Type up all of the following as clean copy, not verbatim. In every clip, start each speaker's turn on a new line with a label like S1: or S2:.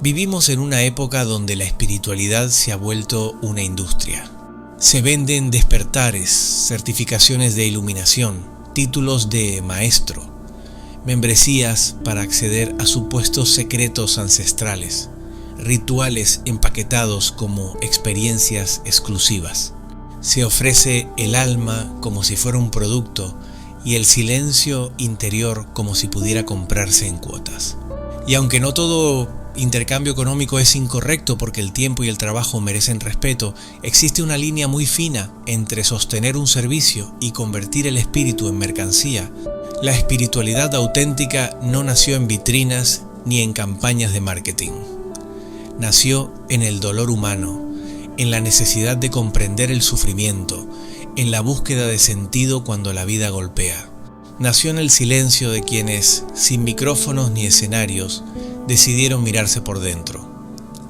S1: Vivimos en una época donde la espiritualidad se ha vuelto una industria. Se venden despertares, certificaciones de iluminación, títulos de maestro, membresías para acceder a supuestos secretos ancestrales, rituales empaquetados como experiencias exclusivas. Se ofrece el alma como si fuera un producto y el silencio interior como si pudiera comprarse en cuotas. Y aunque no todo intercambio económico es incorrecto porque el tiempo y el trabajo merecen respeto, existe una línea muy fina entre sostener un servicio y convertir el espíritu en mercancía. La espiritualidad auténtica no nació en vitrinas ni en campañas de marketing. Nació en el dolor humano, en la necesidad de comprender el sufrimiento, en la búsqueda de sentido cuando la vida golpea. Nació en el silencio de quienes, sin micrófonos ni escenarios, decidieron mirarse por dentro.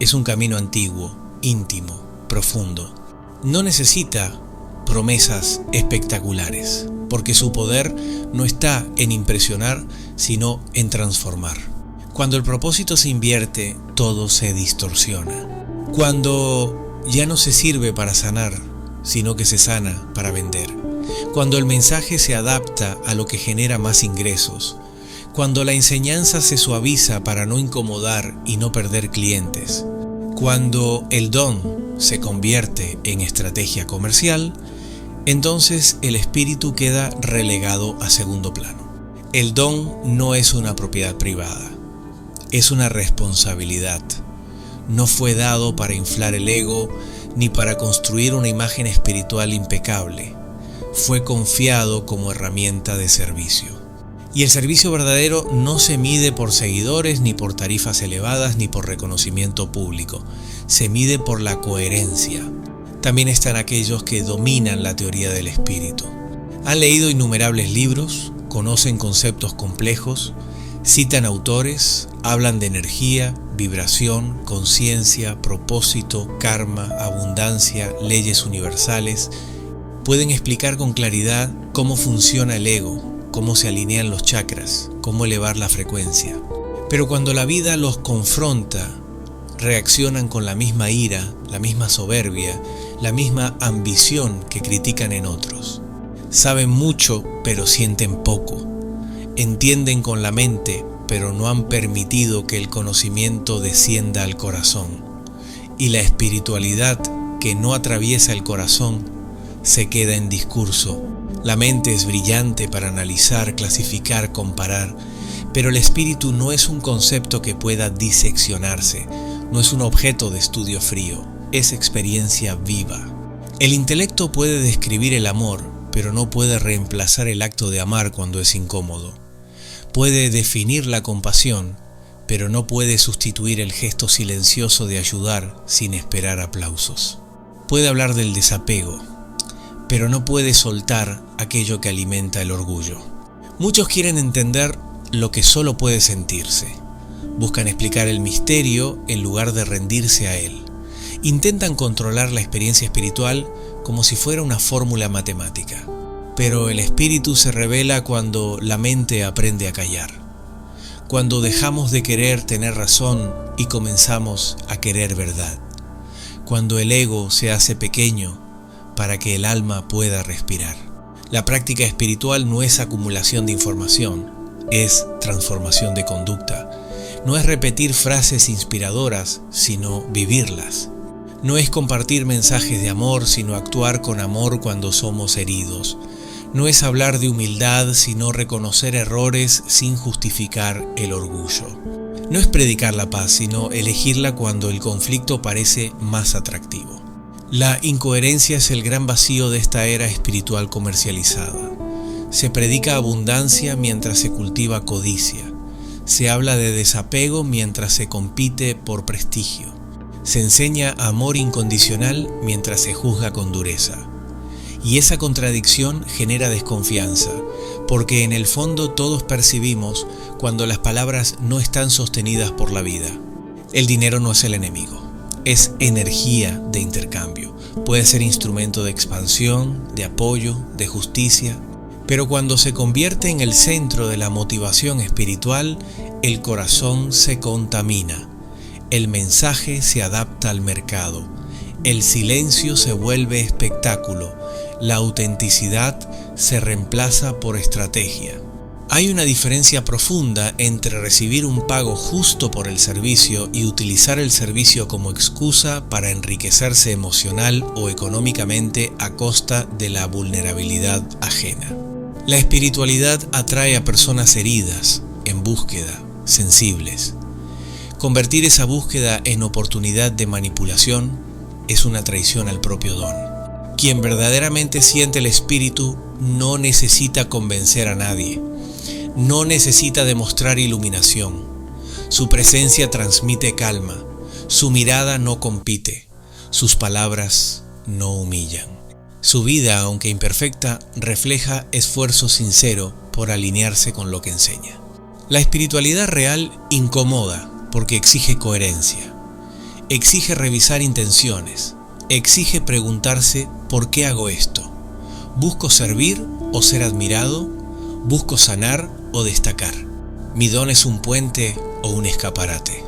S1: Es un camino antiguo, íntimo, profundo. No necesita promesas espectaculares, porque su poder no está en impresionar, sino en transformar. Cuando el propósito se invierte, todo se distorsiona. Cuando ya no se sirve para sanar, sino que se sana para vender. Cuando el mensaje se adapta a lo que genera más ingresos. Cuando la enseñanza se suaviza para no incomodar y no perder clientes. Cuando el don se convierte en estrategia comercial, entonces el espíritu queda relegado a segundo plano. El don no es una propiedad privada, es una responsabilidad. No fue dado para inflar el ego ni para construir una imagen espiritual impecable. Fue confiado como herramienta de servicio. Y el servicio verdadero no se mide por seguidores, ni por tarifas elevadas, ni por reconocimiento público. Se mide por la coherencia. También están aquellos que dominan la teoría del espíritu. Han leído innumerables libros, conocen conceptos complejos, citan autores, hablan de energía, vibración, conciencia, propósito, karma, abundancia, leyes universales. Pueden explicar con claridad cómo funciona el ego, cómo se alinean los chakras, cómo elevar la frecuencia. Pero cuando la vida los confronta, reaccionan con la misma ira, la misma soberbia, la misma ambición que critican en otros. Saben mucho, pero sienten poco. Entienden con la mente, pero no han permitido que el conocimiento descienda al corazón. Y la espiritualidad que no atraviesa el corazón se queda en discurso. La mente es brillante para analizar, clasificar, comparar, pero el espíritu no es un concepto que pueda diseccionarse, no es un objeto de estudio frío, es experiencia viva. El intelecto puede describir el amor, pero no puede reemplazar el acto de amar cuando es incómodo. Puede definir la compasión, pero no puede sustituir el gesto silencioso de ayudar sin esperar aplausos. Puede hablar del desapego, pero no puede soltar aquello que alimenta el orgullo. Muchos quieren entender lo que solo puede sentirse. Buscan explicar el misterio en lugar de rendirse a él. Intentan controlar la experiencia espiritual como si fuera una fórmula matemática. Pero el espíritu se revela cuando la mente aprende a callar. Cuando dejamos de querer tener razón y comenzamos a querer verdad. Cuando el ego se hace pequeño para que el alma pueda respirar. La práctica espiritual no es acumulación de información, es transformación de conducta. No es repetir frases inspiradoras, sino vivirlas. No es compartir mensajes de amor, sino actuar con amor cuando somos heridos. No es hablar de humildad, sino reconocer errores sin justificar el orgullo. No es predicar la paz, sino elegirla cuando el conflicto parece más atractivo. La incoherencia es el gran vacío de esta era espiritual comercializada. Se predica abundancia mientras se cultiva codicia. Se habla de desapego mientras se compite por prestigio. Se enseña amor incondicional mientras se juzga con dureza. Y esa contradicción genera desconfianza, porque en el fondo todos percibimos cuando las palabras no están sostenidas por la vida. El dinero no es el enemigo, es energía de intercambio. Puede ser instrumento de expansión, de apoyo, de justicia, pero cuando se convierte en el centro de la motivación espiritual, el corazón se contamina. El mensaje se adapta al mercado. El silencio se vuelve espectáculo. La autenticidad se reemplaza por estrategia. Hay una diferencia profunda entre recibir un pago justo por el servicio y utilizar el servicio como excusa para enriquecerse emocional o económicamente a costa de la vulnerabilidad ajena. La espiritualidad atrae a personas heridas, en búsqueda, sensibles. Convertir esa búsqueda en oportunidad de manipulación es una traición al propio don. Quien verdaderamente siente el espíritu no necesita convencer a nadie. No necesita demostrar iluminación. Su presencia transmite calma. Su mirada no compite. Sus palabras no humillan. Su vida, aunque imperfecta, refleja esfuerzo sincero por alinearse con lo que enseña. La espiritualidad real incomoda porque exige coherencia. Exige revisar intenciones. Exige preguntarse ¿por qué hago esto? ¿Busco servir o ser admirado? ¿Busco sanar o destacar? ¿Mi don es un puente o un escaparate?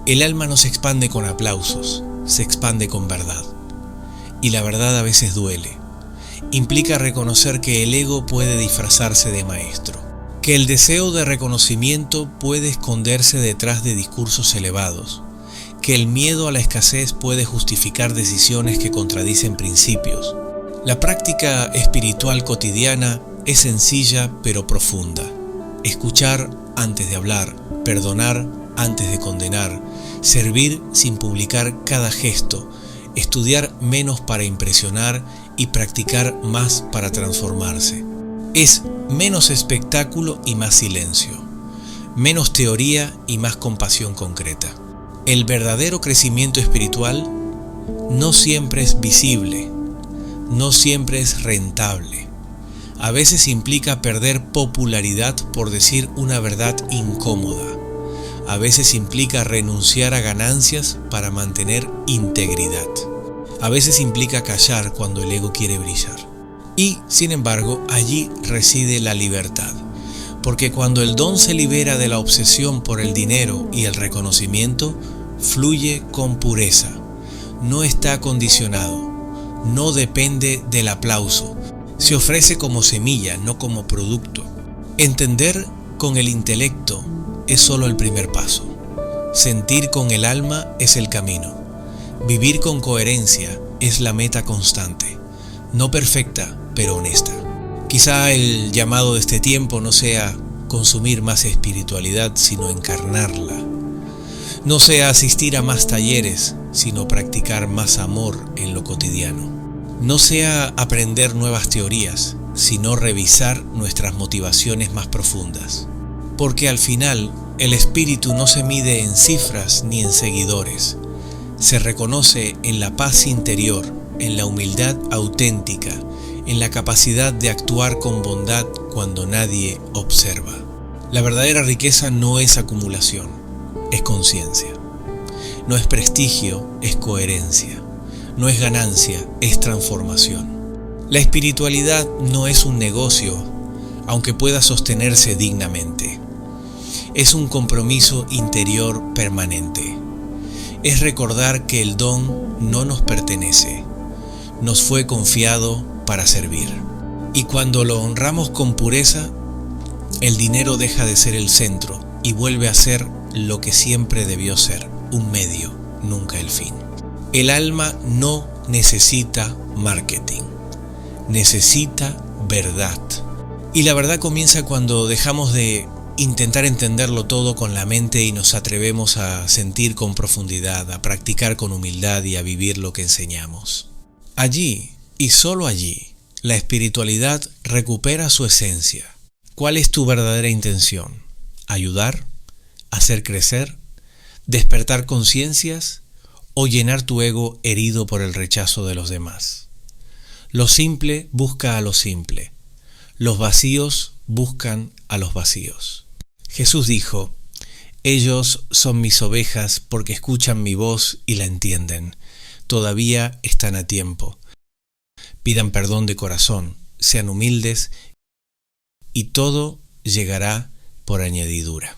S1: El alma no se expande con aplausos, se expande con verdad. Y la verdad a veces duele. Implica reconocer que el ego puede disfrazarse de maestro, que el deseo de reconocimiento puede esconderse detrás de discursos elevados, que el miedo a la escasez puede justificar decisiones que contradicen principios. La práctica espiritual cotidiana es sencilla pero profunda. Escuchar antes de hablar, perdonar antes de condenar, servir sin publicar cada gesto, estudiar menos para impresionar y practicar más para transformarse. Es menos espectáculo y más silencio, menos teoría y más compasión concreta. El verdadero crecimiento espiritual no siempre es visible, no siempre es rentable. A veces implica perder popularidad por decir una verdad incómoda. A veces implica renunciar a ganancias para mantener integridad. A veces implica callar cuando el ego quiere brillar. Y, sin embargo, allí reside la libertad. Porque cuando el don se libera de la obsesión por el dinero y el reconocimiento, fluye con pureza. No está condicionado. No depende del aplauso. Se ofrece como semilla, no como producto. Entender con el intelecto es solo el primer paso. Sentir con el alma es el camino. Vivir con coherencia es la meta constante. No perfecta, pero honesta. Quizá el llamado de este tiempo no sea consumir más espiritualidad, sino encarnarla. No sea asistir a más talleres, sino practicar más amor en lo cotidiano. No sea aprender nuevas teorías, sino revisar nuestras motivaciones más profundas. Porque al final, el espíritu no se mide en cifras ni en seguidores. Se reconoce en la paz interior, en la humildad auténtica, en la capacidad de actuar con bondad cuando nadie observa. La verdadera riqueza no es acumulación, es conciencia. No es prestigio, es coherencia. No es ganancia, es transformación. La espiritualidad no es un negocio, aunque pueda sostenerse dignamente. Es un compromiso interior permanente. Es recordar que el don no nos pertenece, nos fue confiado para servir. Y cuando lo honramos con pureza, el dinero deja de ser el centro y vuelve a ser lo que siempre debió ser, un medio, nunca el fin. El alma no necesita marketing, necesita verdad. Y la verdad comienza cuando dejamos de intentar entenderlo todo con la mente y nos atrevemos a sentir con profundidad, a practicar con humildad y a vivir lo que enseñamos. Allí, y solo allí, la espiritualidad recupera su esencia. ¿Cuál es tu verdadera intención? ¿Ayudar? ¿Hacer crecer? ¿Despertar conciencias? ¿O llenar tu ego herido por el rechazo de los demás? Lo simple busca a lo simple. Los vacíos buscan a los vacíos. Jesús dijo: ellos son mis ovejas porque escuchan mi voz y la entienden. Todavía están a tiempo. Pidan perdón de corazón, sean humildes y todo llegará por añadidura.